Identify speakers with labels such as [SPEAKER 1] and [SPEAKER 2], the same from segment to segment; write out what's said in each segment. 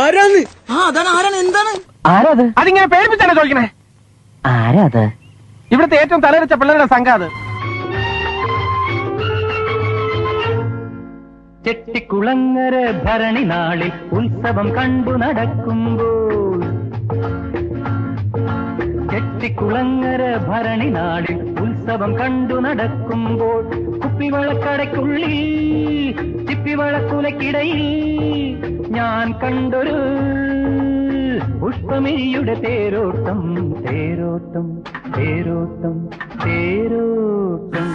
[SPEAKER 1] ആരാന്ന്?
[SPEAKER 2] അതാണ്. ആരാണ്? എന്താണ്?
[SPEAKER 3] ആരാത്?
[SPEAKER 4] അതിങ്ങനെ പേടിപ്പിച്ചാണ് ചോദിക്കണേ.
[SPEAKER 3] ആരാത്?
[SPEAKER 4] ഇവിടുത്തെ ഏറ്റവും തലവെച്ച പിള്ളേരുടെ സംഘം അത്.
[SPEAKER 5] ചെട്ടിക്കുളങ്ങര ഭരണി നാളിൽ ഉത്സവം കണ്ടു നടക്കുമ്പോൾ, ചെട്ടിക്കുളങ്ങര ഭരണി നാളിൽ ഉത്സവം കണ്ടു നടക്കുമ്പോൾ, കുപ്പിവളക്കടയ്ക്കുള്ളിൽ ചിപ്പിവളക്കുലക്കിടയിൽ ഞാൻ കണ്ടൊരു പുഷ്പമിരിയുടെ തേരോട്ടം, തേരോട്ടം, തേരോട്ടം, തേരോട്ടം.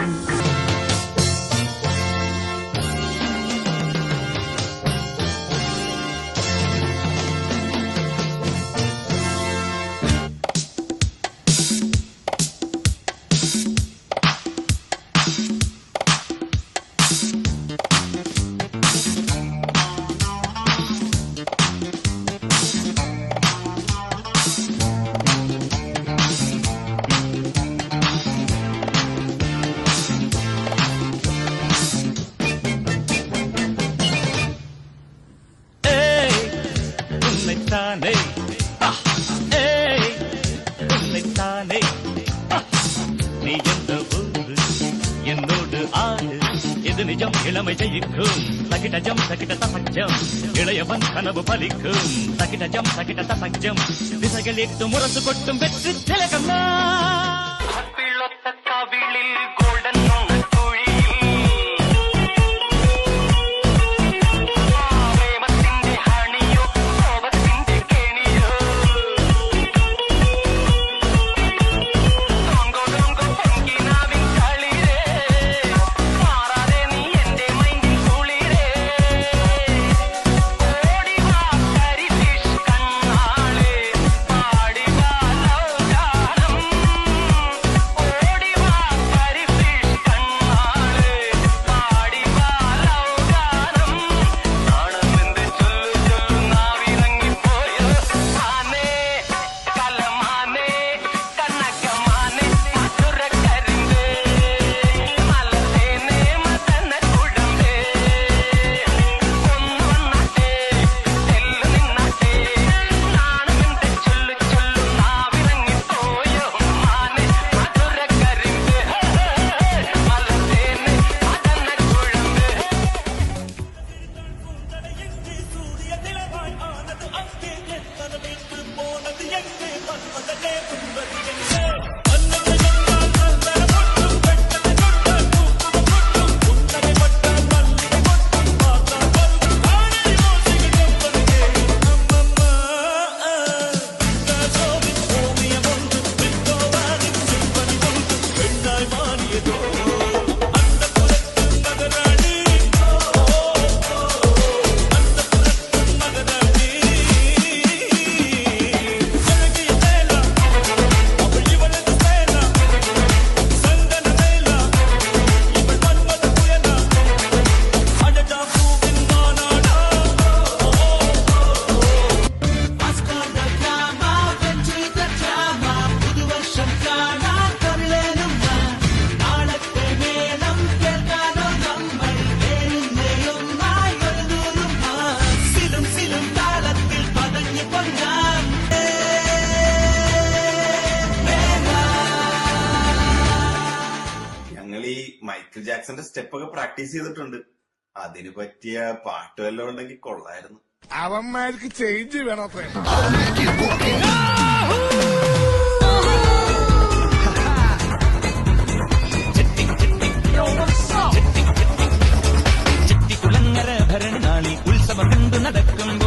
[SPEAKER 6] நீ எந்த ஊரு என்னோடு ஆடு, இது நிஜம் இளமை ஜெயிக்கும். தகிடஜம் தகிட தசஜம் இளையவன் கனவு பலிக்கும். தகிடஜம் தகிட தசஜம் திசைகளிட்டு முரசு கொட்டும் வெற்றி திலகம். கவிழில் கோல்டன்
[SPEAKER 7] മൈക്കിൾ ജാക്സന്റെ സ്റ്റെപ്പ് ഒക്കെ പ്രാക്ടീസ് ചെയ്തിട്ടുണ്ട്. അതിന് പറ്റിയ പാട്ട് വല്ലതും ഉണ്ടെങ്കിൽ കൊള്ളായിരുന്നു.
[SPEAKER 8] അവന്മാർക്ക് ചേഞ്ച് വേണം.
[SPEAKER 6] ചെട്ടിക്കുളങ്ങര ഭരണി നാളിൽ ഉത്സവം കണ്ടു നടക്കുമ്പോൾ